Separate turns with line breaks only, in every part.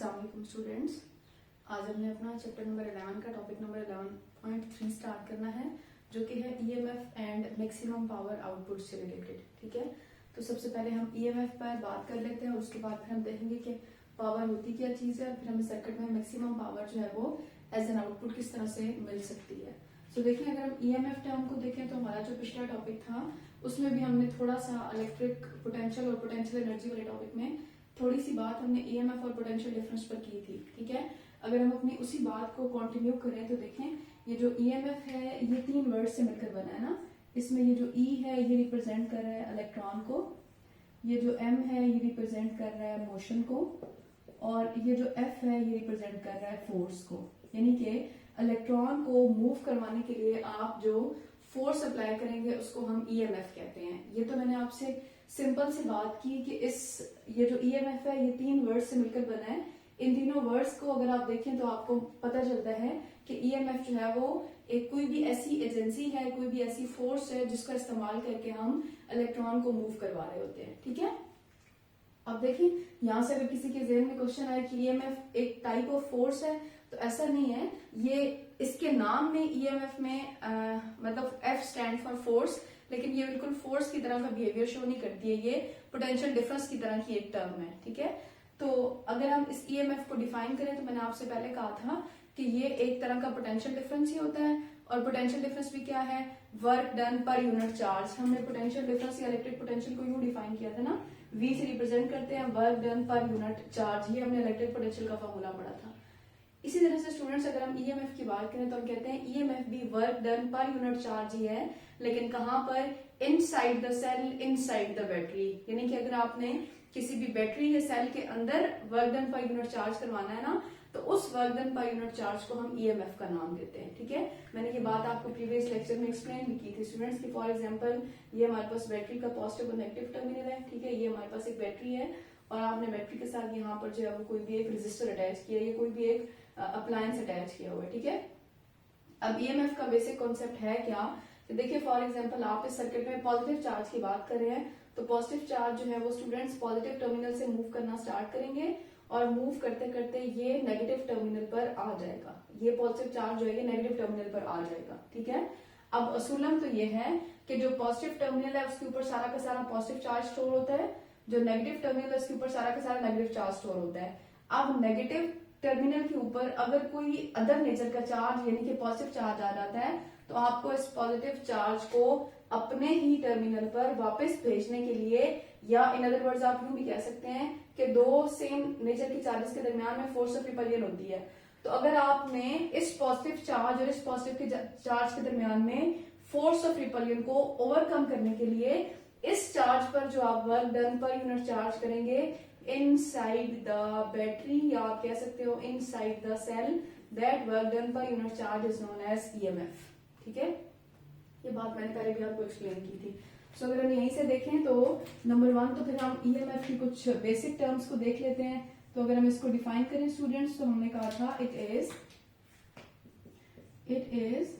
अस्सलाम वालेकुम स्टूडेंट्स। आज हमने अपना चैप्टर नंबर 11 का टॉपिक नंबर 11.3 स्टार्ट करना है, जो कि है EMF and maximum power output से रिलेटेड। ठीक है, तो सबसे पहले हम ईएमएफ पर बात कर लेते हैं, उसके बाद फिर हम देखेंगे कि पावर होती क्या चीज है, और फिर हमें सर्किट में मैक्सिमम पावर जो है वो एज एन आउटपुट किस तरह से मिल सकती है। तो देखिए, अगर हम ईएमएफ टर्म को देखें तो हमारा जो पिछला टॉपिक था उसमें भी हमने थोड़ा सा इलेक्ट्रिक पोटेंशियल और पोटेंशियल एनर्जी वाले टॉपिक में थोड़ी सी बात हमने ईएमएफ और पोटेंशियल डिफरेंस पर की थी। ठीक है, अगर हम अपनी उसी बात को कंटिन्यू करें तो देखें, ये जो ईएमएफ है ये तीन वर्ड से मिलकर बना है ना। इसमें ये जो ई है ये रिप्रेजेंट कर रहा है इलेक्ट्रॉन को, ये जो एम है ये रिप्रेजेंट कर रहा है मोशन को, और ये जो एफ है ये रिप्रेजेंट कर रहा है फोर्स को। यानी कि इलेक्ट्रॉन को मूव करवाने के लिए आप जो फोर्स अप्लाई करेंगे उसको हम ईएमएफ कहते हैं। ये तो मैंने आपसे सिंपल सी बात की कि ये जो ईएमएफ है ये तीन वर्ड्स से मिलकर बना है। इन तीनों वर्ड्स को अगर आप देखें तो आपको पता चलता है कि ईएमएफ जो है वो एक कोई भी ऐसी एजेंसी है, कोई भी ऐसी फोर्स है जिसका इस्तेमाल करके हम इलेक्ट्रॉन को मूव करवा रहे होते हैं। ठीक है, अब देखिए यहाँ से अगर किसी के ज़हन में क्वेश्चन आए कि ईएमएफ एक टाइप ऑफ फोर्स है, तो ऐसा नहीं है। ये इसके नाम में ईएमएफ में मतलब एफ स्टैंड फॉर फोर्स, लेकिन ये बिल्कुल फोर्स की तरह का बिहेवियर शो नहीं करती है, ये पोटेंशियल डिफरेंस की तरह की एक टर्म है। ठीक है, तो अगर हम इस ईएमएफ को डिफाइन करें तो मैंने आपसे पहले कहा था कि ये एक तरह का पोटेंशियल डिफरेंस ही होता है। और पोटेंशियल डिफरेंस भी क्या है? Work done per unit charge. हमने पोटेंशियल डिफरेंस या इलेक्ट्रिक पोटेंशियल को यूं डिफाइन किया था ना, वी से रिप्रेजेंट करते हैं work done per unit charge. ये हमने इलेक्ट्रिक पोटेंशियल का फॉर्मूला पढ़ा था। इसी तरह से स्टूडेंट्स, अगर हम ईएमएफ की बात करें तो हम कहते हैं ईएमएफ भी work done per unit charge ही है, लेकिन कहां पर? Inside the cell, inside the battery. यानी कि अगर आपने किसी भी बैटरी या सेल के अंदर work done per unit charge करवाना है ना, तो उस work done per unit charge को हम ईएमएफ का नाम देते हैं। ठीक है, मैंने ये बात आपको प्रीवियस लेक्चर में एक्सप्लेन भी की थी स्टूडेंट्स की। फॉर एग्जांपल, ये हमारे पास बैटरी का पॉजिटिव और नेगेटिव टर्मिनल है। ठीक है, ये हमारे पास एक बैटरी है और आपने बैटरी के साथ यहाँ पर जो है वो कोई भी एक रेजिस्टर अटैच किया है, कोई भी एक अप्लायंस अटैच किया हुआ है। ठीक है, अब ईएमएफ का बेसिक कॉन्सेप्ट है क्या? तो देखिए, फॉर एग्जांपल आप इस सर्किट में पॉजिटिव चार्ज की बात कर रहे हैं, तो पॉजिटिव चार्ज जो है वो स्टूडेंट्स पॉजिटिव टर्मिनल से मूव करना स्टार्ट करेंगे और मूव करते करते ये नेगेटिव टर्मिनल पर आ जाएगा। ये पॉजिटिव चार्ज जो है ये नेगेटिव टर्मिनल पर आ जाएगा। ठीक है, अब असूलन तो ये है कि जो पॉजिटिव टर्मिनल है उसके ऊपर सारा का सारा पॉजिटिव चार्ज स्टोर होता है, जो नेगेटिव टर्मिनल है उसके ऊपर सारा का सारा नेगेटिव चार्ज स्टोर होता है। अब नेगेटिव टर्मिनल के ऊपर अगर कोई अदर नेचर का चार्ज यानी कि पॉजिटिव चार्ज आ जाता है, तो आपको इस पॉजिटिव चार्ज को अपने ही टर्मिनल पर वापस भेजने के लिए, या इन अदर वर्ड्स आप यूं भी कह सकते हैं कि दो सेम नेचर की चार्जेस के दरमियान में फोर्स ऑफ रिपल्जन होती है। तो अगर आपने इस पॉजिटिव चार्ज और इस पॉजिटिव चार्ज के दरमियान में फोर्स ऑफ रिपल्जन को ओवरकम करने के लिए इस चार्ज पर जो आप work done per unit charge करेंगे इनसाइड द बैटरी, या आप कह सकते हो inside the cell, that work done per unit charge is known as EMF. ठीक है, ये बात मैंने पहले भी आपको एक्सप्लेन की थी। सो अगर हम यहीं से देखें तो नंबर 1 तो फिर हम ईएमएफ की कुछ बेसिक टर्म्स को देख लेते हैं। तो अगर हम इसको डिफाइन करें स्टूडेंट्स, तो हमने कहा था it is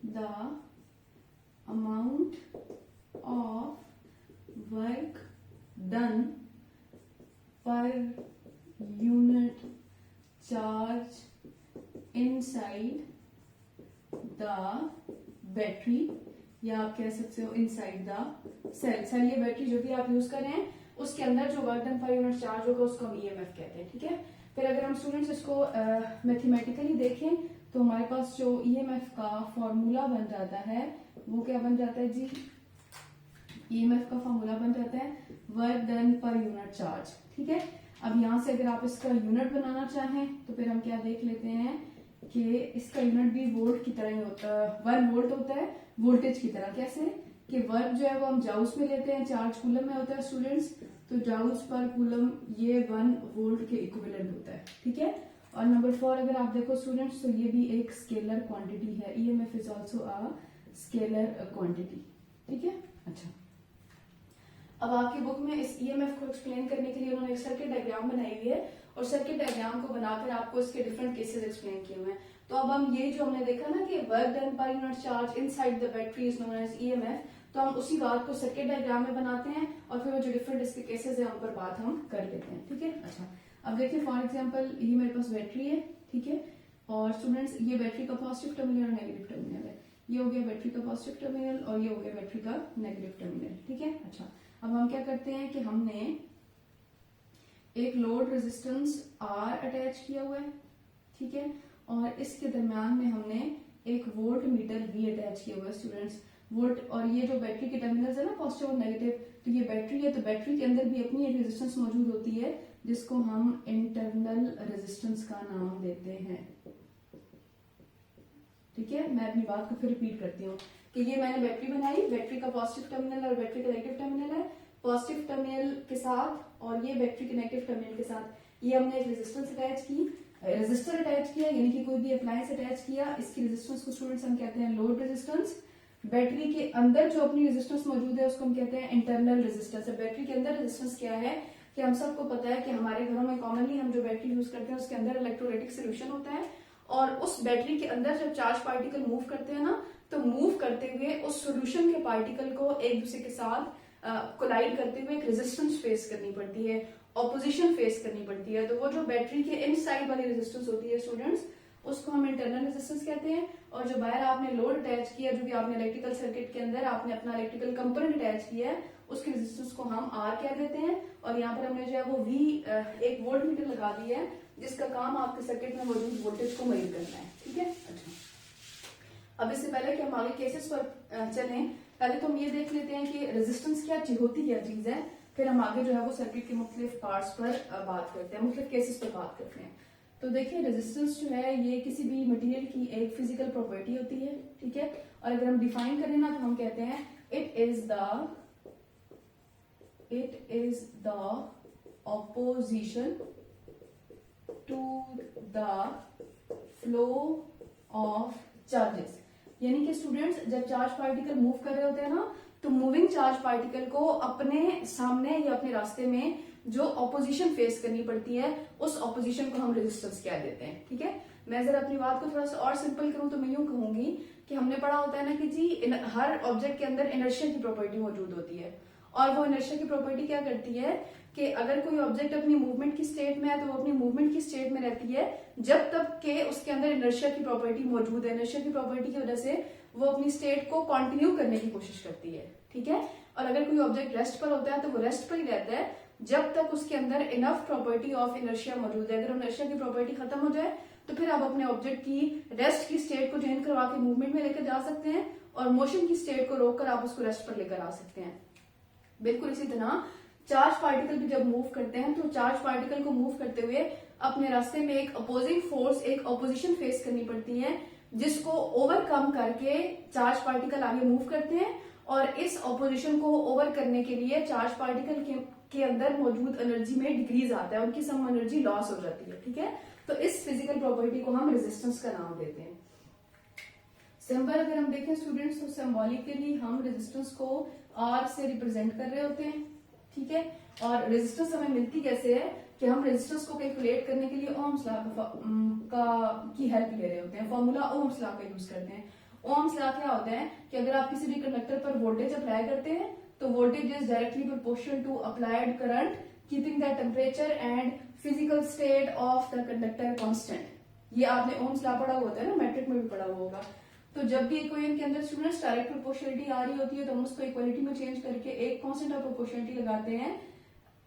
the amount of work done per unit charge inside the battery, या आप कह सकते हो इनसाइड द सेल। सेल ये बैटरी जो भी आप यूज कर रहे हैं उसके अंदर जो work done per unit charge होगा उसको हम ईएमएफ कहते हैं। ठीक है, फिर अगर हम स्टूडेंट्स इसको मैथमेटिकली देखें तो हमारे पास जो ईएमएफ का फॉर्मूला बन जाता है वो क्या बन जाता है जी? ईएमएफ का फॉर्मूला बन जाता है work done per unit charge. ठीक है, अब यहाँ से अगर आप इसका यूनिट बनाना चाहें तो फिर हम क्या देख लेते हैं कि इसका यूनिट भी वोल्ट की तरह ही होता है। 1 वोल्ट होता है वोल्टेज की तरह। कैसे कि वर्क जो है वो हम जाउस में लेते हैं, चार्ज कूलम में होता है स्टूडेंट्स, तो जाउस पर कूलम ये 1 वोल्ट के इक्विवेलेंट होता है। ठीक है, और नंबर 4 अगर आप देखो स्टूडेंट्स तो ये भी एक स्केलर क्वांटिटी है। EMF is also a scalar quantity. ठीक है, अच्छा, अब आपकी बुक में इस ईएमएफ को एक्सप्लेन करने के लिए उन्होंने एक सर्किट डायग्राम बनाई हुई है, और सर्किट डायग्राम को बनाकर आपको इसके डिफरेंट केसेस एक्सप्लेन किए हुए हैं। तो अब हम ये जो हमने देखा ना कि work done per unit charge inside the battery is known as EMF, तो हम उसी बात को सर्किट डायग्राम में बनाते हैं और फिर वो जो डिफरेंट इसके केसेस है उन पर बात हम कर लेते हैं। ठीक है, अच्छा, अब देखिए फॉर एग्जांपल ये मेरे पास बैटरी है, ठीक है, और स्टूडेंट्स ये बैटरी का पॉजिटिव टर्मिनल और नेगेटिव टर्मिनल है। ये हो गया बैटरी का पॉजिटिव टर्मिनल और ये हो गया बैटरी का नेगेटिव टर्मिनल, ठीक है। अच्छा, अब हम क्या करते हैं कि हमने एक लोड रेजिस्टेंस R अटैच किया हुआ है, ठीक है, और इसके दरम्यान में हमने एक वोल्ट मीटर भी अटैच किया हुआ है स्टूडेंट्स। वोल्ट और ये जो बैटरी के टर्मिनल्स है ना पॉजिटिव और नेगेटिव, तो ये बैटरी है, तो बैटरी के अंदर भी अपनी एक रेजिस्टेंस मौजूद होती है जिसको हम इंटरनल रेजिस्टेंस का नाम देते हैं, ठीक है। मैं अपनी बात को फिर रिपीट करती हूँ कि ये मैंने बैटरी बनाई, बैटरी का पॉजिटिव टर्मिनल और बैटरी का नेगेटिव टर्मिनल है, पॉजिटिव टर्मिनल के साथ और ये बैटरी के नेगेटिव टर्मिनल के साथ ये हमने एक रेजिस्टेंस अटैच की, रेजिस्टर अटैच किया, यानी कि कोई भी अप्लायंस अटैच किया। इसकी रेजिस्टेंस को स्टूडेंट्स हम कहते हैं लोड रेजिस्टेंस। बैटरी के अंदर जो अपनी रेजिस्टेंस मौजूद है उसको हम कहते हैं इंटरनल रेजिस्टेंस। बैटरी के अंदर रेजिस्टेंस क्या है कि हम सबको पता है कि हमारे घरों में कॉमनली हम जो बैटरी यूज करते हैं उसके अंदर इलेक्ट्रोलाइटिक सोल्यूशन होता है, और उस बैटरी के अंदर जब चार्ज पार्टिकल मूव करते हैं ना, तो मूव करते हुए उस सोल्यूशन के पार्टिकल को एक दूसरे के साथ कोलाइड करते हुए एक रेजिस्टेंस फेस करनी पड़ती है, ऑपोजिशन फेस करनी पड़ती है। तो वो जो बैटरी के इनसाइड वाली रेजिस्टेंस होती है स्टूडेंट्स, उसको हम इंटरनल रेजिस्टेंस कहते हैं। और जो बाहर आपने लोड अटैच किया, जो भी आपने इलेक्ट्रिकल सर्किट के अंदर आपने अपना इलेक्ट्रिकल कंपोनेंट अटैच किया है, उसकी रेजिस्टेंस को हम R कह देते हैं। और यहाँ पर हमने जो है वो V एक वोल्ट मीटर लगा दिया है जिसका काम आपके सर्किट में मौजूद वोल्टेज को मेजर करना है, ठीक है। अच्छा, अब इससे पहले कि हम आगे केसेस पर चलें, पहले तो हम ये देख लेते हैं कि रेजिस्टेंस क्या होती क्या चीज है, फिर हम आगे जो है वो सर्किट के मुख्तलिफ पार्ट्स पर बात करते हैं, मुख्तलिफ केसेस पर बात करते हैं। तो देखिए रेजिस्टेंस जो है ये किसी भी मटेरियल की एक फिजिकल प्रॉपर्टी होती है, ठीक है। और अगर हम डिफाइन करें ना तो हम कहते हैं it is the opposition to the flow of charges. यानी कि स्टूडेंट्स जब चार्ज पार्टिकल मूव कर रहे होते हैं ना, तो मूविंग चार्ज पार्टिकल को अपने सामने या अपने रास्ते में जो ऑपोजिशन फेस करनी पड़ती है, उस ऑपोजिशन को हम रेजिस्टेंस कह देते हैं, ठीक है। मैं जरा अपनी बात को थोड़ा सा और सिंपल करूं तो मैं यूं कहूंगी कि हमने पढ़ा होता है ना कि जी हर ऑब्जेक्ट के अंदर इनर्शिया की प्रॉपर्टी मौजूद होती है, और वो इनर्शिया की प्रॉपर्टी क्या करती है कि अगर कोई ऑब्जेक्ट अपनी मूवमेंट की स्टेट में है तो वो अपनी मूवमेंट की स्टेट में रहती है जब तक के उसके अंदर इनर्शिया की प्रॉपर्टी मौजूद है। इनर्शिया की प्रॉपर्टी की वजह से वो अपनी स्टेट को कंटिन्यू करने की कोशिश करती है, ठीक है। और अगर कोई ऑब्जेक्ट रेस्ट पर होता है तो वो रेस्ट पर ही रहता है जब तक उसके अंदर इनफ प्रॉपर्टी ऑफ इनर्शिया मौजूद है। अगर इनर्शिया की प्रॉपर्टी खत्म हो जाए तो फिर आप अपने ऑब्जेक्ट की रेस्ट की स्टेट को चेंज करवा के मूवमेंट में लेकर जा सकते हैं, और मोशन की स्टेट को रोककर आप उसको रेस्ट पर लेकर आ सकते हैं। बिल्कुल इसी तरह चार्ज पार्टिकल भी जब मूव करते हैं तो चार्ज पार्टिकल को मूव करते हुए अपने रास्ते में एक अपोजिंग फोर्स, एक ऑपोजिशन फेस करनी पड़ती है, जिसको ओवरकम करके चार्ज पार्टिकल आगे मूव करते हैं। और इस ऑपोजिशन को ओवर करने के लिए चार्ज पार्टिकल के अंदर मौजूद एनर्जी में डिक्रीज आता है, उनकी सम एनर्जी लॉस हो जाती है, ठीक है। तो इस फिजिकल प्रॉपर्टी को हम रेजिस्टेंस का नाम देते हैं। सिंबल अगर हम देखें स्टूडेंट्स तो सिंबॉलिकली हम रेजिस्टेंस को R से रिप्रेजेंट कर रहे होते हैं, ठीक है। और रेजिस्टेंस हमें मिलती कैसे है कि हम रेजिस्टेंस को कैलकुलेट करने के लिए ओम्स लॉ की हेल्प ले रहे होते हैं, फॉर्मूला ओम्स लॉ का यूज करते हैं। ओम्स लॉ क्या होता है कि अगर आप किसी भी कंडक्टर पर वोल्टेज अप्लाई करते हैं तो voltage is directly proportional to applied current keeping the temperature and physical state of the conductor constant. ये आपने ओम्स लॉ पढ़ा हुआ होता है ना, मैट्रिक में भी पढ़ा हुआ होगा। तो जब भी इक्वेशन के अंदर स्टूडेंट्स डायरेक्ट प्रोपोर्शनलिटी आ रही होती है तो हम उसको इक्वालिटी में चेंज करके एक कांस्टेंट ऑफ प्रोपोर्शनलिटी लगाते हैं।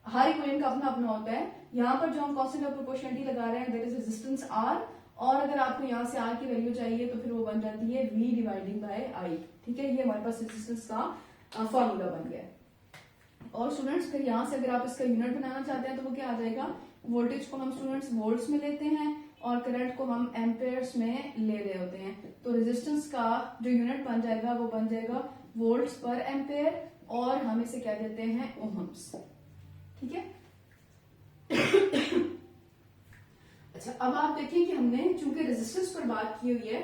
हर इक्वेशन का अपना अपना होता है। यहाँ पर जो हम कांस्टेंट ऑफ प्रोपोर्शनलिटी लगा रहे हैं दैट इज रेजिस्टेंस R, और अगर आपको यहाँ से R की वैल्यू चाहिए तो फिर वो बन जाती है V डिवाइडिंग बाय I, ठीक है। ये हमारे पास रेजिस्टेंस का फॉर्मूला बन गया है। और स्टूडेंट्स फिर यहाँ से अगर आप इसका यूनिट बनाना चाहते हैं तो वो क्या आ जाएगा, वोल्टेज को हम स्टूडेंट्स वोल्ट्स में लेते हैं और करंट को हम एम्पेयर्स में ले रहे होते हैं। तो रेजिस्टेंस का जो यूनिट बन जाएगा वो बन जाएगा वोल्ट्स पर एम्पेयर, और हम इसे क्या देते हैं ओहम्स, ठीक है। अच्छा, अब आप देखिए कि हमने चूंकि रेजिस्टेंस पर बात की हुई है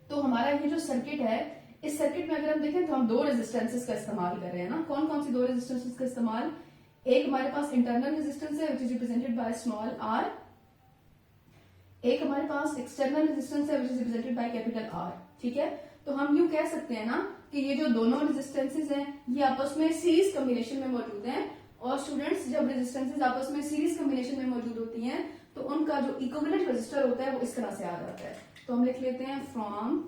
तो हमारा ये जो सर्किट है, इस सर्किट में अगर हम देखें तो हम दो रेजिस्टेंसेस का इस्तेमाल कर रहे हैं ना। कौन कौन सी दो रेजिस्टेंसेस का इस्तेमाल, एक हमारे पास इंटरनल रेजिस्टेंस है which is represented by small r, एक हमारे पास एक्सटर्नल रेजिस्टेंस है which is represented by capital R, ठीक है। तो हम यूं कह सकते हैं ना कि ये जो दोनों रेजिस्टेंसेस हैं ये आपस में सीरीज कॉम्बिनेशन में मौजूद हैं, और स्टूडेंट्स जब रेजिस्टेंसेज आपस में सीरीज कॉम्बिनेशन में मौजूद होती हैं तो उनका जो इक्विवेलेंट रेजिस्टर होता है वो इस तरह से आ जाता है। तो हम लिख लेते हैं from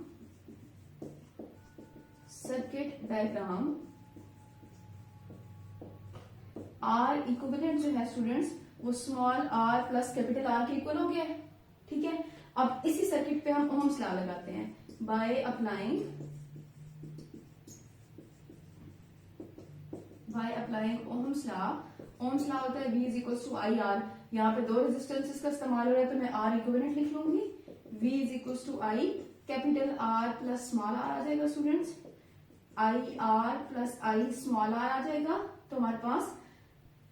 circuit diagram R equivalent जो है स्टूडेंट्स वो small R plus capital R के इक्वल हो गया है। ठीक है, अब इसी सर्किट पे हम ओम्स लॉ लगाते हैं by applying Ohm's law. Ohm's law होता है V is equal to I R. यहाँ पे दो रेजिस्टेंसेस का इस्तेमाल हो रहा है तो मैं आर इक्विवेलेंट लिख लूंगी। V is equal to I capital R plus small r आ जाएगा students. I R plus I small r आ जाएगा। तो हमारे पास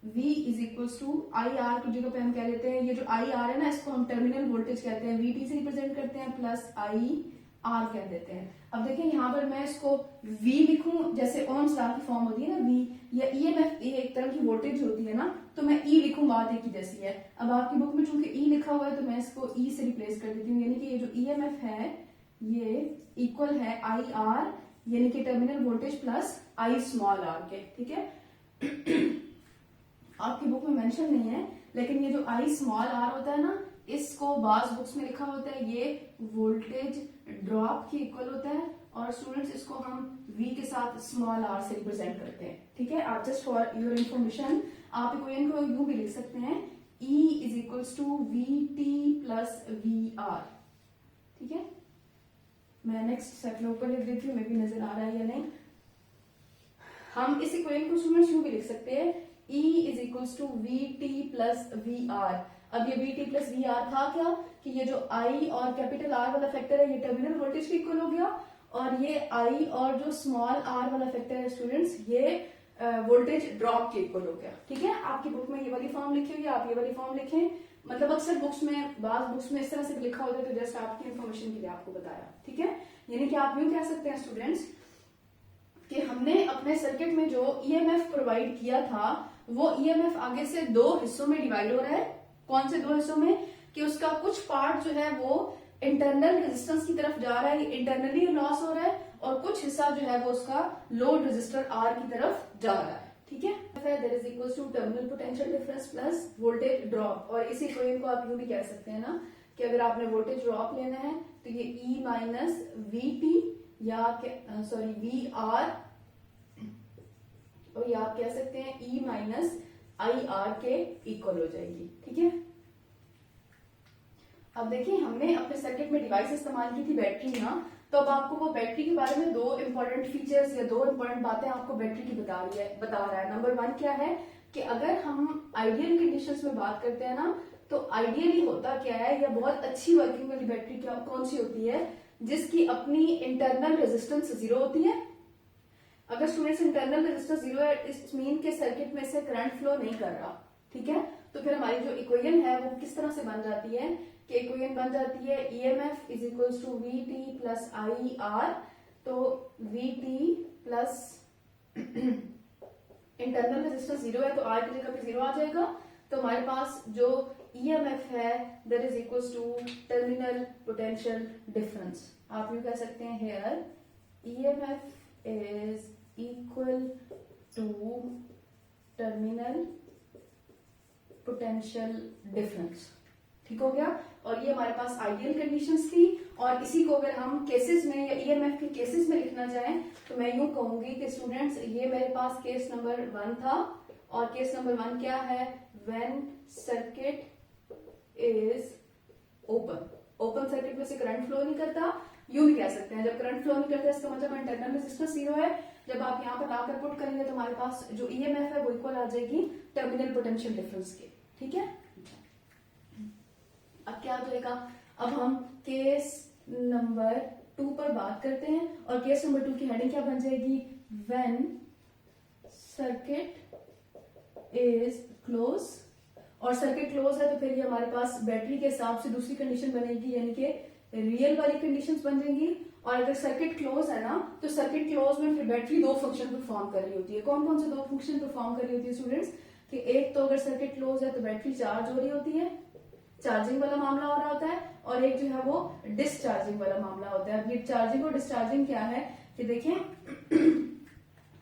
V is equal to I R की जगह पे हम कह लेते हैं, ये जो आई आर है ना इसको हम टर्मिनल वोल्टेज कहते हैं, VT से रिप्रेजेंट करते हैं, प्लस आई आर कह देते हैं। अब देखिए यहाँ पर मैं इसको V लिखूं जैसे ओम्स लॉ की फॉर्म होती है ना V, या EMF एक तरह की वोल्टेज होती है ना, तो मैं E लिखूं बात एक ही जैसी है। अब आपकी बुक में चूंकि E लिखा हुआ है तो मैं इसको E से रिप्लेस कर देती हूँ, यानी कि ये जो EMF है ये इक्वल है आई आर यानी कि terminal voltage plus I small R के। ठीक है, आपकी बुक में मेंशन नहीं है लेकिन ये जो आई स्मॉल आर होता है ना इसको बाज बुक्स में लिखा होता है ये वोल्टेज ड्रॉप की इक्वल होता है, और स्टूडेंट्स इसको हम V के साथ स्मॉल r से रिप्रेजेंट करते हैं। ठीक है, आप जस्ट फॉर योर इंफॉर्मेशन आप इक्वेशन को यूं भी लिख सकते हैं E is equals to VT plus VR। ठीक है, मैं नेक्स्ट सेट में ऊपर लिख देती हूँ, मे भी नजर आ रहा है या नहीं। हम इस इक्वेशन को स्टूडेंट्स यूं भी लिख सकते हैं E is equals to VT plus VR। अब ये VT प्लस VR था क्या कि ये जो I और कैपिटल R वाला फैक्टर है ये टर्मिनल वोल्टेज के इक्वल हो गया, और ये I और जो स्मॉल r वाला फैक्टर है स्टूडेंट्स ये वोल्टेज ड्रॉप के इक्वल हो गया। ठीक है, आपकी बुक में ये वाली फॉर्म लिखी हुई है, आप ये वाली फॉर्म लिखें। मतलब अक्सर बुक्स में बाज बुक्स में इस तरह से लिखा होता है तो जस्ट आपकी इन्फॉर्मेशन के लिए आपको बताया। ठीक है, यानी कि आप यूं कह सकते हैं स्टूडेंट्स कि हमने अपने सर्किट में जो EMF प्रोवाइड किया था वो EMF आगे से दो हिस्सों में डिवाइड हो रहा है। कौन से दो हिस्सों में कि उसका कुछ पार्ट जो है वो इंटरनल रेजिस्टेंस की तरफ जा रहा है, इंटरनली लॉस हो रहा है, और कुछ हिस्सा जो है वो उसका लोड रेजिस्टर R की तरफ जा रहा है। ठीक है, that is equal to terminal potential difference plus voltage drop. और इसी इक्वेशन को आप यूं भी कह सकते हैं ना कि अगर आपने वोल्टेज ड्रॉप लेना है तो ये E माइनस VT या सॉरी VR, और ये आप कह सकते हैं E माइनस IR के इक्वल हो जाएगी। ठीक है, अब देखिए हमने अपने सर्किट में डिवाइस इस्तेमाल की थी बैटरी ना, तो अब आपको वो बैटरी के बारे में दो इंपॉर्टेंट फीचर्स या दो इंपॉर्टेंट बातें आपको बैटरी की बता रहा है। नंबर वन क्या है कि अगर हम आइडियल कंडीशंस में बात करते हैं ना तो आइडियली होता क्या है या बहुत अच्छी वर्किंग वाली बैटरी क्या कौन सी होती है जिसकी अपनी इंटरनल रेजिस्टेंस जीरो होती है। अगर स्टूडेंट्स इंटरनल रेजिस्टेंस जीरो है इस मीन के सर्किट में से करंट फ्लो नहीं कर रहा। ठीक है, तो फिर हमारी जो इक्वेशन है वो किस तरह से बन जाती है कि इक्वेशन बन जाती है EMF is equals to VT plus IR। तो VT plus internal resistance zero है तो R की जगह पे जीरो आ जाएगा, तो हमारे पास जो EMF है that is equals to terminal potential difference. आप यूं कह सकते हैं here EMF is equal to terminal potential difference. ठीक हो गया, और ये हमारे पास आइडियल कंडीशंस थी, और इसी को अगर हम केसेस में या EMF के केसेस में लिखना चाहें तो मैं यूं कहूंगी कि स्टूडेंट्स ये मेरे पास केस नंबर 1 था, और केस नंबर 1 क्या है when circuit is open. Open circuit में से करंट फ्लो नहीं करता, यूं भी कह सकते हैं जब करंट फ्लो नहीं करता इसका मतलब इंटरनल रेजिस्टेंस जीरो है। जब आप यहाँ पर लाकर पुट करेंगे तो हमारे पास जो EMF है वो इक्वल आ जाएगी टर्मिनल पोटेंशियल डिफरेंस के। ठीक है, अब क्या हो जाएगा, अब हम केस नंबर 2 पर बात करते हैं, और केस नंबर 2 की हेडिंग क्या बन जाएगी व्हेन सर्किट इज क्लोज। और सर्किट क्लोज है तो फिर ये हमारे पास बैटरी के हिसाब से दूसरी कंडीशन बनेगी, यानी कि रियल वाली कंडीशंस बन जाएंगी। और अगर सर्किट क्लोज है ना तो सर्किट क्लोज में फिर बैटरी दो फंक्शन परफॉर्म कर रही होती है। कौन कौन से दो फंक्शन परफॉर्म कर रही होती है स्टूडेंट्स कि एक तो अगर सर्किट क्लोज है तो बैटरी चार्ज हो रही होती है, चार्जिंग वाला मामला हो रहा होता है, और एक जो है वो डिस्चार्जिंग वाला मामला होता है। अब ये चार्जिंग और डिस्चार्जिंग क्या है कि देखें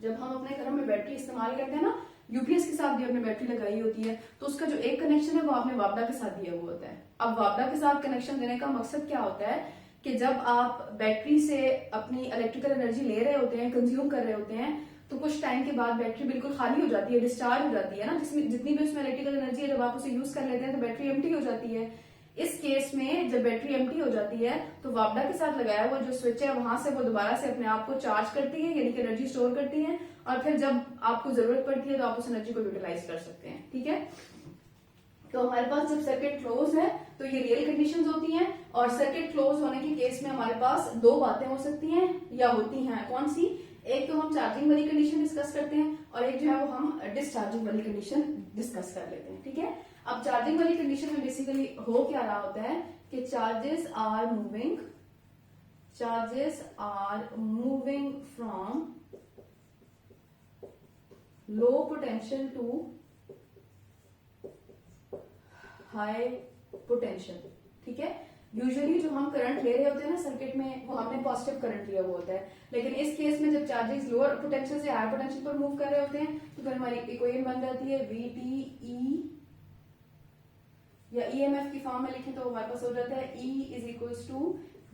जब हम अपने घरों में बैटरी इस्तेमाल करते हैं ना यूपीएस के साथ भी आपने बैटरी लगाई होती है, तो उसका जो एक कनेक्शन है वो आपने वापडा के साथ दिया हुआ होता है। अब वापडा के साथ कनेक्शन देने का मकसद क्या होता है कि जब आप बैटरी से अपनी इलेक्ट्रिकल एनर्जी ले रहे होते हैं, कंज्यूम कर रहे होते हैं, तो कुछ टाइम के बाद बैटरी बिल्कुल खाली हो जाती है, डिस्चार्ज हो जाती है ना, जिसमें जितनी भी उसमें इलेक्ट्रिकल एनर्जी है, जब आप उसे यूज कर लेते हैं तो बैटरी एम्प्टी हो जाती है। इस केस में जब बैटरी एम्प्टी हो जाती है तो वापडा के साथ लगाया हुआ जो स्विच है वहां से वो दोबारा से अपने आप को चार्ज करती है, यानी कि एनर्जी स्टोर करती है, और फिर जब आपको जरूरत पड़ती है तो आप उस एनर्जी को यूटिलाइज कर सकते हैं। ठीक है, तो हमारे पास जब सर्किट क्लोज है तो ये रियल कंडीशंस होती हैं, और सर्किट क्लोज होने के केस में हमारे पास दो बातें हो सकती हैं या होती हैं। कौन सी? एक तो हम चार्जिंग वाली कंडीशन डिस्कस करते हैं, और एक जो है वो हम डिस्चार्जिंग वाली कंडीशन डिस्कस कर लेते हैं। ठीक है, अब चार्जिंग वाली कंडीशन में बेसिकली हो क्या रहा होता है कि charges are moving from low potential to high potential. ठीक है, यूजुअली जो हम करंट ले रहे होते हैं ना सर्किट में, वो हमने पॉजिटिव करंट लिया हुआ होता है, लेकिन इस केस में जब चार्जेस लोअर पोटेंशियल से हाई पोटेंशियल पर मूव कर रहे होते हैं तो फिर हमारी इक्वेशन बन जाती है VTE, या EMF की फॉर्म में लिखें तो हमारे पास हो जाता है E is equals to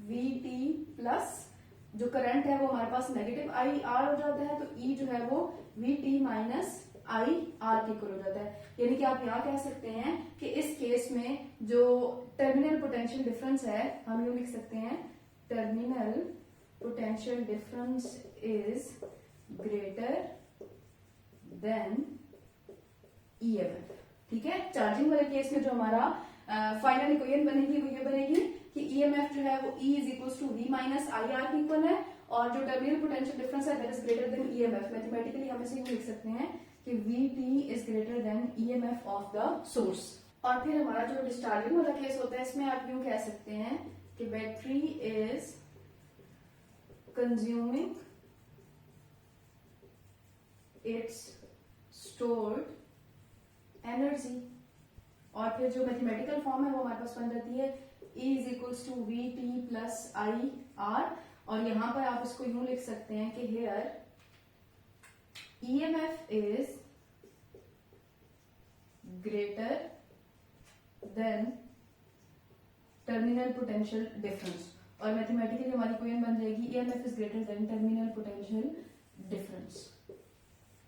VT plus जो करंट है वो हमारे पास नेगेटिव IR हो जाता है, तो E जो है वो VT माइनस IR के इक्वल हो जाता है। यानी कि आप यहाँ कह सकते हैं कि इस केस में जो टर्मिनल पोटेंशियल डिफरेंस है, हम यूं लिख सकते हैं terminal potential difference is greater than EMF। ठीक है, चार्जिंग वाले केस में जो हमारा फाइनल इक्वेशन बनेगी वो ये बनेगी कि EMF जो है वो E is equal to V minus IR के इक्वल है, और जो टर्मिनल पोटेंशियल डिफरेंस है that is greater than EMF। Mathematically हम इसे यूं लिख सकते हैं कि VT is greater than EMF of the source. और फिर हमारा जो डिस्चार्जिंग वाला केस होता है इसमें आप यूं कह सकते हैं कि battery is consuming it's stored energy, और फिर जो मैथमेटिकल फॉर्म है वो हमारे पास बन जाती है E is equals to VT plus IR, और यहां पर आप इसको यूं लिख सकते हैं कि here EMF is greater than terminal potential difference, और मैथमेटिकली हमारी इक्वेशन बन जाएगी EMF is greater than terminal potential difference।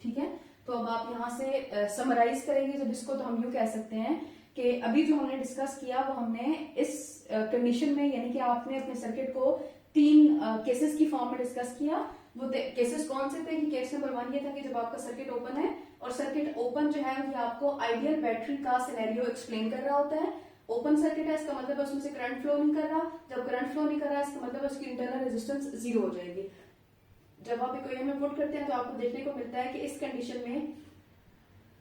ठीक है, तो अब आप यहां से समराइज करेंगे जब इसको, तो हम यूं कह सकते हैं कि अभी जो हमने डिस्कस किया वो हमने इस कंडीशन में, यानी कि आपने अपने सर्किट को तीन केसेस की फॉर्म में डिस्कस किया। वो केसेस कौन से थे कि केस नंबर 1 ये था कि जब आपका सर्किट ओपन है, और सर्किट ओपन जो है ये आपको आइडियल बैटरी का सिनेरियो एक्सप्लेन कर रहा होता है। ओपन सर्किट है, इसका मतलब है उसमें से करंट फ्लो नहीं कर रहा। जब करंट फ्लो नहीं कर रहा है इसका मतलब है उसकी इंटरनल रेजिस्टेंस 0 हो जाएगी। जब आप इक्वेशन में पुट करते हैं तो आपको देखने को मिलता है कि इस कंडीशन में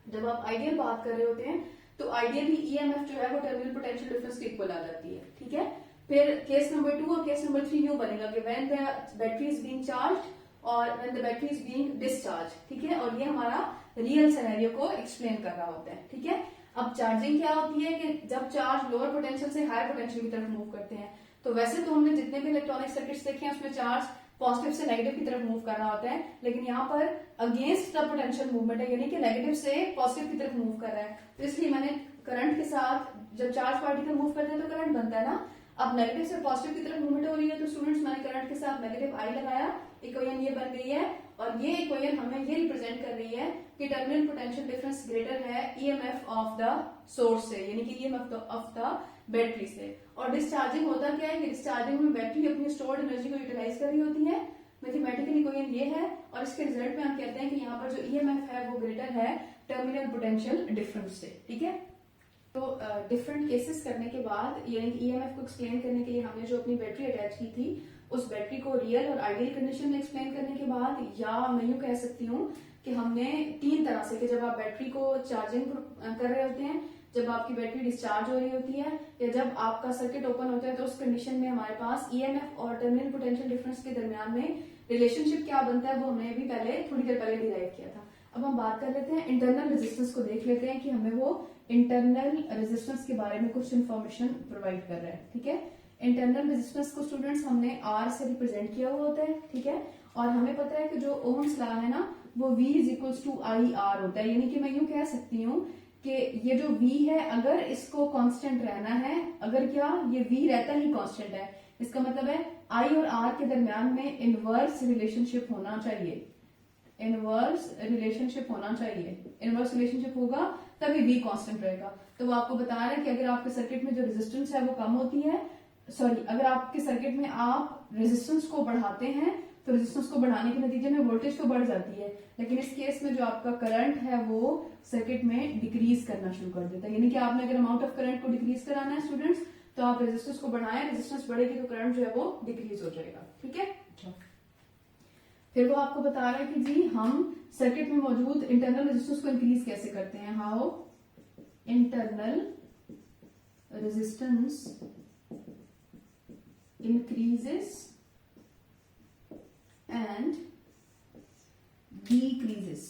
जब आप आइडियल बात कर रहे होते हैं तो आइडियली EMF जो है वो टर्मिनल पोटेंशियल डिफरेंस के इक्वल आ जाती है। ठीक है, फिर केस नंबर 2 और केस नंबर 3 यूं बनेगा कि when the battery is being charged और when the battery is being discharge. ठीक है, और ये हमारा रियल सिनेरियो को एक्सप्लेन कर रहा होता है। ठीक है, अब चार्जिंग क्या होती है कि जब चार्ज लोअर पोटेंशियल से हायर पोटेंशियल की तरफ मूव करते हैं, तो वैसे तो हमने जितने भी इलेक्ट्रॉनिक सर्किट्स देखे हैं उसमें चार्ज पॉजिटिव से नेगेटिव की तरफ मूव कर रहा होता है, लेकिन यहाँ पर अगेंस्ट द पोटेंशियल मूवमेंट है, यानी कि नेगेटिव से पॉजिटिव की तरफ मूव कर रहा है। तो इसलिए मैंने करंट के साथ जब चार्ज पार्टिकल मूव करते हैं तो करंट बनता है ना। अब नेगेटिव से पॉजिटिव की तरफ मूवमेंट हो रही है तो स्टूडेंट्स मैंने करंट के साथ नेगेटिव I लगाया, इक्वेशन ये बन गई है, और ये इक्वेशन हमें ये रिप्रेजेंट कर रही है कि टर्मिनल पोटेंशियल डिफरेंस ग्रेटर है EMF ऑफ द सोर्स से, यानी कि EMF ऑफ द बैटरी से। और डिस्चार्जिंग होता क्या है कि डिस्चार्जिंग में बैटरी अपनी स्टोर्ड एनर्जी को यूटिलाइज कर रही होती है। मैथमेटिकल इक्वेशन ये है, और इसके रिजल्ट में हम कहते हैं कि यहाँ पर जो EMF है वो ग्रेटर है टर्मिनल पोटेंशियल डिफरेंस से। ठीक है, तो डिफरेंट केसेस करने के बाद यानी EMF को एक्सप्लेन करने के लिए हमने जो अपनी बैटरी अटैच की थी उस बैटरी को रियल और आइडियल कंडीशन में एक्सप्लेन करने के बाद, या मैं यूं कह सकती हूँ कि हमने 3 तरह से कि जब आप बैटरी को चार्जिंग कर रहे होते हैं, जब आपकी बैटरी डिस्चार्ज हो रही होती है, या जब आपका सर्किट ओपन होता है, तो उस कंडीशन में हमारे पास EMF और टर्मिनल पोटेंशियल डिफरेंस के दरमियान में रिलेशनशिप क्या बनता है वो हमने भी पहले थोड़ी देर पहले डिराइव किया था। अब हम बात कर लेते हैं इंटरनल रेजिस्टेंस को, देख लेते हैं कि हमें वो इंटरनल रेजिस्टेंस के बारे में कुछ इन्फॉर्मेशन प्रोवाइड कर रहा है। ठीक है, इंटरनल रेजिस्टेंस को स्टूडेंट्स हमने R से रिप्रेजेंट किया हुआ होता है। ठीक है, और हमें पता है कि जो ओम्स लॉ है ना वो V is equals to I R होता है। यानी कि मैं यूं कह सकती हूँ कि ये जो V है अगर इसको कांस्टेंट रहना है, अगर क्या ये V रहता ही कांस्टेंट है, इसका मतलब है I और R के दरमियान में इनवर्स रिलेशनशिप होना चाहिए, इनवर्स रिलेशनशिप होना चाहिए। इनवर्स रिलेशनशिप होगा तभी V कांस्टेंट रहेगा। तो वो आपको बता रहा है कि अगर आपके सर्किट में जो रेजिस्टेंस है वो कम होती है, सॉरी अगर आपके सर्किट में आप रेजिस्टेंस को बढ़ाते हैं तो रेजिस्टेंस को बढ़ाने के नतीजे में वोल्टेज तो बढ़ जाती है, लेकिन इस केस में जो आपका करंट है वो सर्किट में डिक्रीज करना शुरू कर देता है। यानी कि आपने अगर अमाउंट ऑफ करंट को डिक्रीज कराना है स्टूडेंट्स, तो आप रेजिस्टेंस को बढ़ाएं, रेजिस्टेंस बढ़ेगी तो करंट जो है वो डिक्रीज हो जाएगा। ठीक है, अच्छा फिर वो आपको बता रहा है कि जी हम सर्किट में मौजूद इंटरनल रेजिस्टेंस को इंक्रीज कैसे करते हैं। How internal resistance increases and decreases।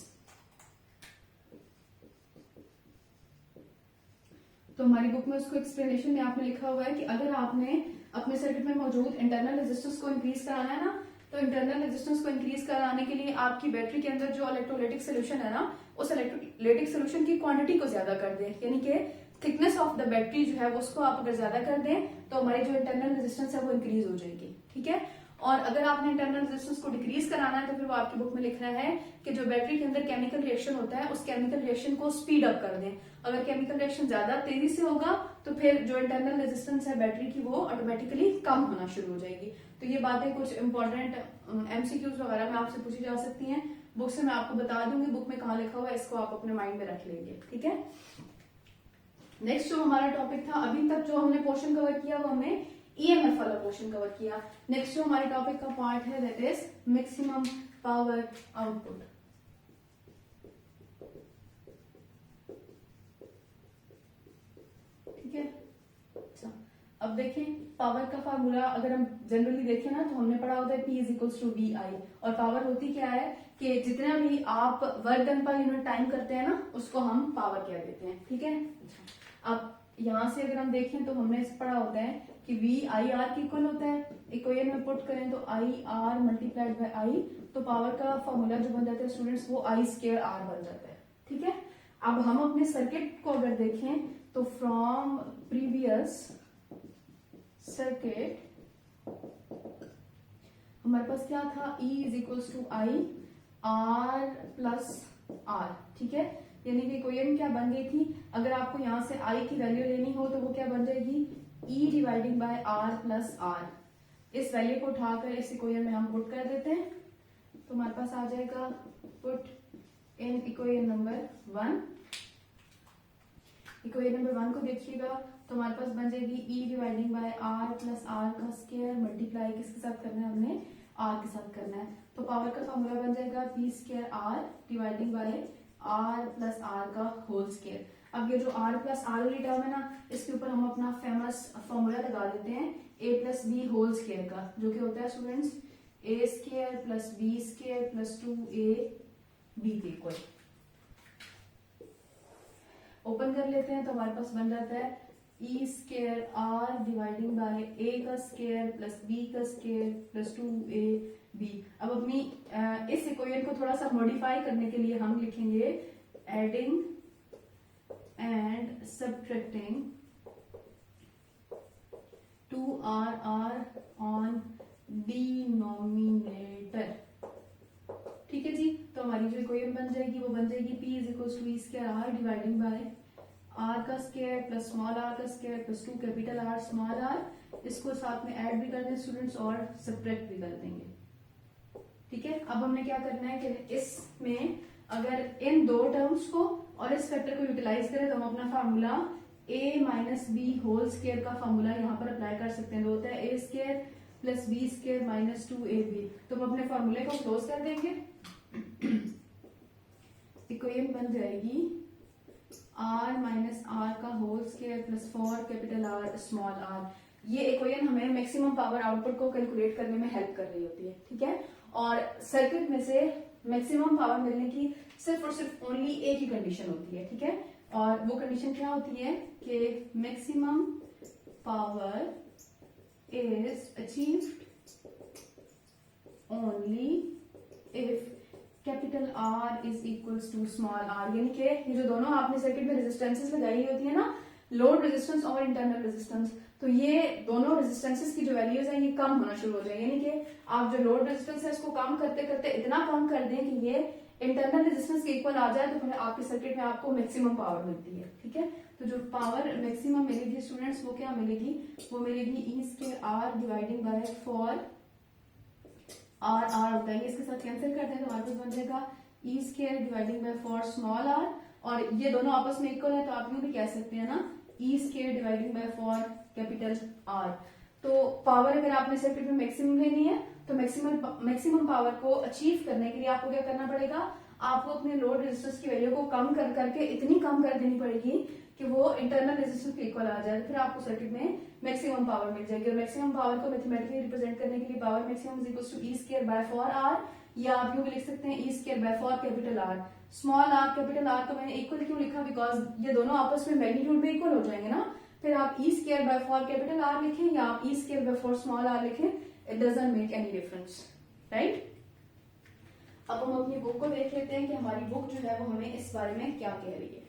तो हमारी बुक में उसको एक्सप्लेनेशन में आपने लिखा हुआ है कि अगर आपने अपने सर्किट में मौजूद इंटरनल रेजिस्टेंस को इंक्रीज कराना है ना, तो इंटरनल रेजिस्टेंस को इंक्रीज कराने के लिए आपकी बैटरी के अंदर जो इलेक्ट्रोलाइटिक सोल्यूशन है ना, उस इलेक्ट्रोलाइटिक सोल्यूशन की क्वांटिटी को ज्यादा कर दें। यानी कि थिकनेस ऑफ द बैटरी जो है उसको आप अगर ज्यादा कर दें तो हमारी जो इंटरनल रेजिस्टेंस है वो इंक्रीज हो जाएगी। ठीक है, और अगर आपने इंटरनल रेजिस्टेंस को डिक्रीज कराना है तो फिर वो आपकी बुक में लिख रहा है कि जो बैटरी के अंदर केमिकल रिएक्शन होता है उस केमिकल रिएक्शन को स्पीड अप कर दें। अगर केमिकल रिएक्शन ज्यादा तेजी से होगा तो फिर जो इंटरनल रेजिस्टेंस है बैटरी की वो ऑटोमेटिकली कम होना शुरू हो जाएगी। तो ये बातें कुछ इंपॉर्टेंट एमसीक्यूज वगैरह में आपसे पूछी जा सकती हैं। बुक से मैं आपको बता दूंगी बुक में कहाँ लिखा हुआ है, इसको आप अपने माइंड में रख लेंगे। ठीक है, नेक्स्ट जो हमारा टॉपिक था, अभी तक जो हमने पोर्शन कवर किया वो हमने ईएमएफ वाला पोर्शन कवर किया। नेक्स्ट जो हमारे टॉपिक का पार्ट है that is maximum power output. ठीक है, अच्छा अब देखें पावर का फार्मूला अगर हम जनरली देखें ना तो हमने पढ़ा होता है P is equals to V I, और पावर होती क्या है कि जितना भी आप work done per unit time करते हैं ना उसको हम पावर कह देते हैं। ठीक है, अब यहां से अगर हम देखें तो हमने पढ़ा होता है कि वी आई आर की इक्वल होता है, इक्वेशन में पुट करें तो आई आर मल्टीप्लाइड बाय आई, तो पावर का फॉर्मूला जो बन जाता है स्टूडेंट्स वो आई स्क्वायर आर बन जाता है। ठीक है, अब हम अपने सर्किट को अगर देखें तो फ्रॉम प्रीवियस सर्किट हमारे पास क्या था, E is equals to I R plus R. ठीक है, यानी कि इक्वेशन क्या बन गई थी, अगर आपको यहां से I की वैल्यू लेनी हो तो वो क्या बन जाएगी, E dividing by R plus R. इस वैल्यू को उठाकर इस इक्वेशन में हम पुट कर देते हैं तो हमारे पास आ जाएगा put in equation number 1। Equation number 1 को देखिएगा तो हमारे पास बन जाएगी E dividing by R plus R का स्क्वायर मल्टीप्लाई किसके साथ करना है, हमने आर के साथ करना है। तो पावर का फॉर्मूला बन जाएगा P square are dividing by R plus R का होल स्क्वायर। अब ये जो आर प्लस आर वाली टर्म है ना, इसके ऊपर हम अपना फेमस फॉर्मूला लगा देते हैं a plus b whole square का, जो कि होता है students a square plus b square plus 2a b के इक्वल। ओपन कर लेते हैं तो हमारे पास बन जाता है e square are dividing by a का स्क्वायर प्लस बी का स्क्वायर प्लस 2ab। अब अपनी इस इक्वेशन को थोड़ा सा मॉडिफाई करने के लिए हम लिखेंगे adding and subtracting 2r on denominator. ठीक है जी, तो हमारी जो इक्वेशन बन जाएगी वो बन जाएगी P is equal to E square are dividing by R का स्क्वायर प्लस स्मॉल आर का square plus 2 capital R small R. इसको साथ में ऐड भी कर दें स्टूडेंट्स और सब्ट्रैक्ट भी कर देंगे। ठीक है, अब हमने क्या करना है कि इसमें अगर इन दो टर्म्स को और इस फैक्टर को यूटिलाइज करें तो हम अपना formula a minus b whole square का फार्मूला यहाँ पर अप्लाई कर सकते हैं। तो होता है a square plus b square minus 2ab। तो हम अपने फार्मूले को क्लोज कर देंगे, इक्वेशन बन जाएगी r माइनस आर का whole square plus 4 capital R small R. ये इक्वेशन हमें मैक्सिमम पावर आउटपुट को कैलकुलेट करने में हेल्प कर रही होती है। ठीक है, और सर्किट में से मैक्सिमम पावर मिलने की सिर्फ और सिर्फ ओनली एक ही कंडीशन होती है। ठीक है, और वो कंडीशन क्या होती है कि maximum power is achieved only if capital R is equals to small r, यानी कि ये जो दोनों आपने सर्किट में रेजिस्टेंसेस लगाई होती है ना, लोड रेजिस्टेंस और इंटरनल रेजिस्टेंस, तो ये दोनों रेजिस्टेंसेस की जो वैल्यूज हैं ये कम होना शुरू हो जाए, यानी कि आप जो लोड रेजिस्टेंस है इसको कम करते करते इतना कम कर दें कि ये इंटरनल रेजिस्टेंस के इक्वल आ जाए, तो फिर आपके सर्किट में आपको मैक्सिमम पावर मिलती है। ठीक है, तो जो पावर मैक्सिमम मिलेगी स्टूडेंट्स वो क्या मिलेगी, वो मिलेगी e square are dividing by 4 r, r होता है इसके साथ कैंसिल करते हैं तो हमारे पास बन जाएगा e square dividing by 4 small r, और ये दोनों आपस में इक्वल है तो आप यूं भी कह सकते हैं ना e square dividing by 4 capital R. तो पावर अगर आपने सर्किट में मैक्सिमम लेनी है तो मैक्सिमम पावर को अचीव करने के लिए आपको क्या करना पड़ेगा, आपको अपने लोड रेजिस्टेंस की वैल्यू को कम कर करके इतनी कम कर देनी पड़ेगी कि वो इंटरनल रेजिस्टेंस के इक्वल आ जाए, फिर आपको सर्किट में मैक्सिमम पावर मिल जाएगी। और मैक्सिमम पावर को मैथमेटिकली रिप्रेजेंट करने के लिए power maximum is equal to E square by 4 r, या आप यूं भी लिख सकते हैं e square by 4 capital R. Small r capital R को मैंने इक्वल क्यों लिखा, बिकॉज ये दोनों आपस में मैग्नीट्यूड में इक्वल हो जाएंगे ना, फिर आप ई स्क्वायर बाय 4 कैपिटल आर लिखें या आप ई स्क्वायर बाय 4 स्मॉल आर लिखें, it doesn't make any difference, right. अब हम अपनी बुक को देख लेते हैं कि हमारी बुक जो है वो हमें इस बारे में क्या कह रही है।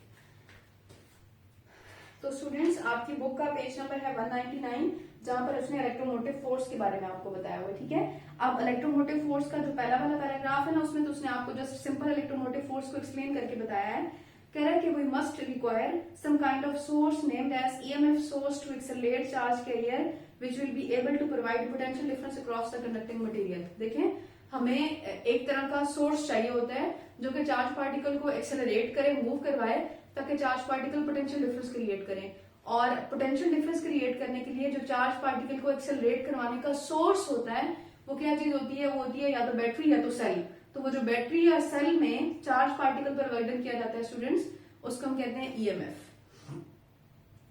तो स्टूडेंट्स आपकी बुक का पेज नंबर है 199, जहां पर उसने इलेक्ट्रोमोटिव फोर्स के बारे में आपको बताया हुआ है। ठीक है, अब इलेक्ट्रोमोटिव फोर्स का जो पहला वाला पैराग्राफ है ना, उसमें तो उसने आपको जस्ट सिंपल इलेक्ट्रोमोटिव फोर्स को एक्सप्लेन करके बताया है। कह रहा है कि we must require some kind of source named as EMF source to accelerate charge carrier which will be able to provide potential difference across the conducting material. देखें, हमें एक तरह का सोर्स चाहिए होता है जो कि चार्ज पार्टिकल को एक्सेलरेट करे, मूव करवाए, ताकि charge particle potential difference create करें। और पोटेंशियल डिफरेंस क्रिएट करने के लिए जो चार्ज पार्टिकल को एक्सेलरेट करवाने का सोर्स होता है वो क्या चीज होती है, वो होती है या तो बैटरी या तो सेल। तो वो जो बैटरी या सेल में चार्ज पार्टिकल पर वर्धन किया जाता है स्टूडेंट्स, उसको हम कहते हैं ईएमएफ।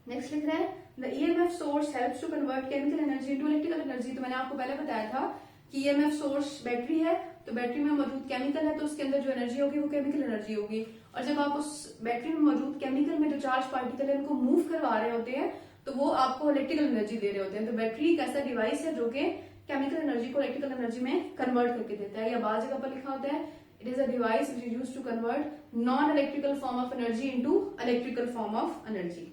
नेक्स्ट लिख रहा है the EMF source helps to convert chemical energy into electrical energy. तो मैंने आपको पहले बताया था कि ईएमएफ सोर्स बैटरी है, तो बैटरी में मौजूद केमिकल है तो उसके अंदर जो एनर्जी होगी वो केमिकल एनर्जी होगी, और जब आप उस बैटरी में मौजूद केमिकल में जो चार्ज पार्टिकल है उनको मूव करवा रहे होते हैं तो वो आपको इलेक्ट्रिकल एनर्जी दे रहे होते हैं। तो बैटरी एक ऐसा डिवाइस है जो कि केमिकल एनर्जी को इलेक्ट्रिकल एनर्जी में कन्वर्ट करके देता है, या बात जगह पर लिखा होता है it is a device which is used to convert non electrical form of energy into electrical form of energy.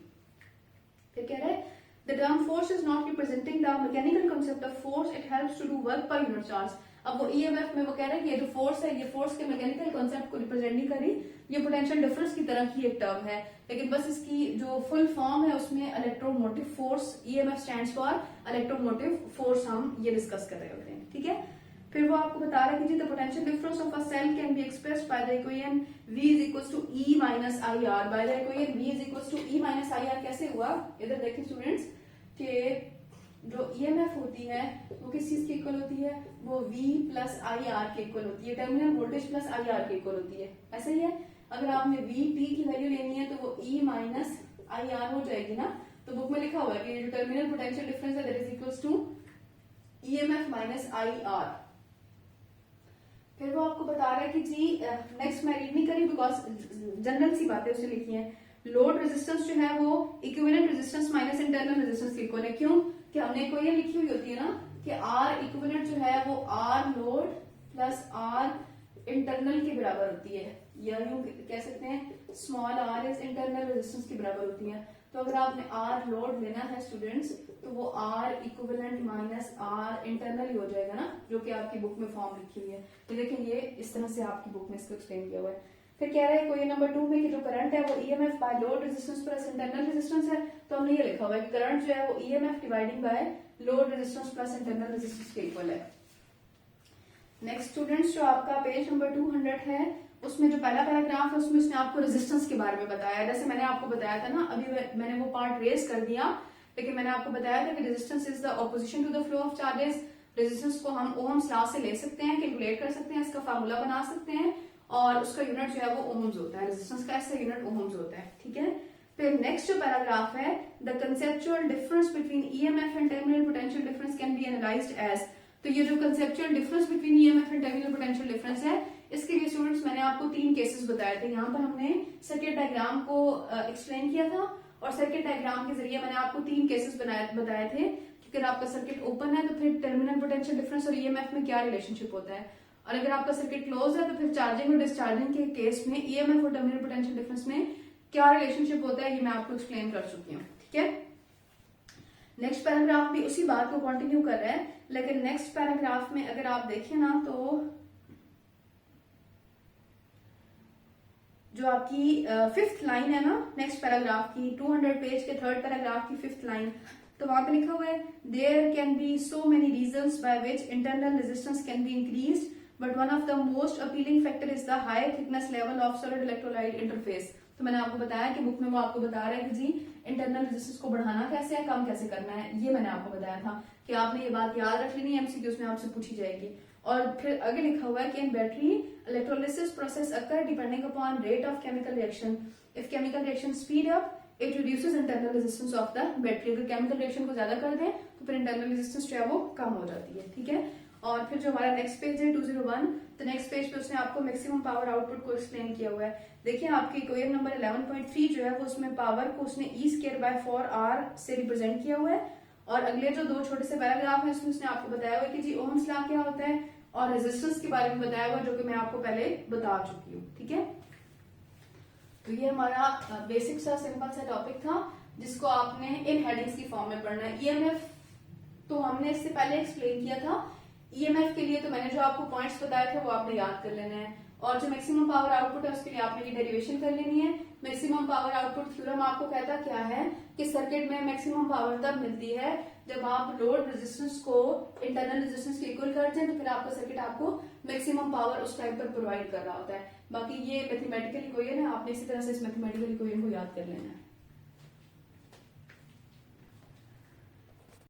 फिर कह रहे हैं the term force is not representing the mechanical concept of force, it helps to do work per unit charge। अब वो EMF में वो कह रहे हैं कि ये जो फोर्स है ये फोर्स के मैकेनिकल कॉन्सेप्ट को रिप्रेजेंट नहीं करी, ये पोटेंशियल डिफरेंस की तरह की एक टर्म है, लेकिन बस इसकी जो फुल फॉर्म है उसमें electromotive force, EMF stands for electromotive force, हम ये डिस्कस कर रहे होते हैं। ठीक है, फिर वो आपको बता रहा है कि the potential difference of a cell can be expressed by the equation V is equals to E minus IR। By the equation V is equals to E minus IR कैसे हुआ, इधर देखिए स्टूडेंट्स कि जो ईएमएफ होती है वो किस चीज के इक्वल होती है, वो V प्लस IR के इक्वल होती है, टर्मिनल वोल्टेज प्लस IR के इक्वल होती है। ऐसा ही है, अगर आपने VP की वैल्यू लेनी है तो वो E माइनस IR हो जाएगी ना। तो बुक में लिखा हुआ है कि जो टर्मिनल पोटेंशियल डिफरेंस है that is equals to EMF minus IR। फिर वो आपको बता रहा है कि जी नेक्स्ट मैं रीड नहीं करी बिकॉज जनरल सी बातें उसने लिखी हैं। लोड रेजिस्टेंस जो है वो equivalent resistance minus internal resistance के इक्वल है। क्यों कि हमने कोई ये लिखी हुई होती है ना कि आर इक्विवेलेंट जो है वो R load plus R internal के बराबर होती है, या यूं कह सकते हैं small R is internal resistance के बराबर होती है। तो अगर आपने आर लोड लेना है स्टूडेंट्स तो वो r equivalent minus r internal ही हो जाएगा ना, जो कि आपकी बुक में फॉर्म लिखी हुई है। तो देखें ये इस तरह से आपकी बुक में इसको एक्सप्लेन किया हुआ है। फिर कह रहे हैं कोई नंबर 2 में कि जो करंट है वो EMF by load resistance plus internal resistance है, तो हमने ये लिखा हुआ है कि करंट जो है वो EMF dividing by load resistance plus internal resistance के इक्वल है। नेक्स्ट स्टूडेंट्स जो आपका पेज नंबर 200 है उसमें जो पहला पैराग्राफ है उसमें उसने आपको रेजिस्टेंस के बारे में बताया। जैसे मैंने आपको बताया था ना, अभी मैंने वो पार्ट रेज कर दिया, लेकिन मैंने आपको बताया था कि resistance is the opposition to the flow of charges. Resistance को हम ओम्स लॉ से ले सकते हैं, कैलकुलेट कर सकते हैं, इसका फार्मूला बना सकते हैं, और उसका यूनिट जो है वो ओम्स होता है। रेजिस्टेंस का ऐसा यूनिट ओम्स होता है। ठीक है, फिर नेक्स्ट जो पैराग्राफ है the conceptual difference between EMF and terminal potential difference can be analysed as. तो ये जो conceptual difference between EMF and terminal potential difference है, इसके लिए स्टूडेंट्स मैंने आपको 3 केसेस बताए थे। यहाँ पर हमने सर्किट डायग्राम को एक्सप्लेन किया था, और सर्किट डायग्राम के जरिए मैंने आपको 3 केसेस बताए थे कि अगर आपका सर्किट ओपन है तो फिर टर्मिनल पोटेंशियल डिफरेंस और ईएमएफ में क्या रिलेशनशिप होता है। और अगर आपका सर्किट क्लोज है तो फिर चार्जिंग और डिस्चार्जिंग के केस में ईएमएफ और टर्मिनल पोटेंशियल डिफरेंस में क्या रिलेशनशिप होता है ये मैं आपको एक्सप्लेन कर चुकी हूँ। ठीक है, नेक्स्ट पैराग्राफ भी उसी बात को कंटिन्यू कर रहा है, लेकिन नेक्स्ट पैराग्राफ में अगर आप देखें ना तो जो आपकी फिफ्थ लाइन है ना नेक्स्ट पैराग्राफ की 200 पेज के थर्ड पैराग्राफ की फिफ्थ लाइन, तो वहां पे लिखा हुआ है there can be so many reasons by which internal resistance can be increased but one of the most appealing factor is the high thickness level of solid electrolyte interface. तो मैंने आपको बताया कि बुक में वो आपको बता रहा है कि जी इंटरनल रेजिस्टेंस को बढ़ाना कैसे है, कम कैसे करना है, ये मैंने आपको बताया था कि आपने ये बात याद रख लेनी है, एमसीक्यूज में आपसे पूछी जाएगी। और फिर आगे लिखा हुआ है कि इन battery electrolysis process occur depending upon rate of chemical reaction, if chemical reaction speed up it reduces internal resistance of the battery. अगर केमिकल रिएक्शन को ज्यादा कर दें तो फिर इंटरनल रेजिस्टेंस जो है वो कम हो जाती है। ठीक है, और फिर जो हमारा नेक्स्ट पेज है 201, तो नेक्स्ट पेज पे उसने आपको मैक्सिमम पावर आउटपुट को एक्सप्लेन किया हुआ है। देखिए आपकी क्वेश्चन नंबर 11.3 जो है वो उसमें पावर को उसने E²/4R से रिप्रेजेंट किया हुआ है, और अगले जो दो छोटे से पैराग्राफ है उसमें उसने आपको बताया हुआ है कि जी ओम्स लॉ क्या होता है और रेजिस्टेंस के बारे में बताया हुआ है, जो कि मैं आपको पहले बता चुकी हूँ। ठीक है, तो ये हमारा बेसिक सा सिंपल सा टॉपिक था जिसको आपने इन हेडिंग्स की फॉर्म में पढ़ना है। ईएमएफ तो हमने इससे पहले एक्सप्लेन किया था, ईएमएफ के लिए तो मैंने जो आपको पॉइंट्स बताए थे वो आपने याद कर लेना है, और जो मैक्सिमम पावर आउटपुट है उसके लिए आपने ये डेरिवेशन कर लेनी है। मैक्सिमम पावर आउटपुट थ्योरम आपको कहता क्या है कि सर्किट में मैक्सिमम पावर तब मिलती है जब आप लोड रेजिस्टेंस को इंटरनल रेजिस्टेंस के इक्वल कर दें, तो फिर आपका सर्किट आपको मैक्सिमम पावर उस टाइम पर प्रोवाइड कर रहा होता है। बाकी ये मैथमेटिकल इक्वेशन है, आपने इसी तरह से इस मैथमेटिकल इक्वेशन को याद कर लेना है।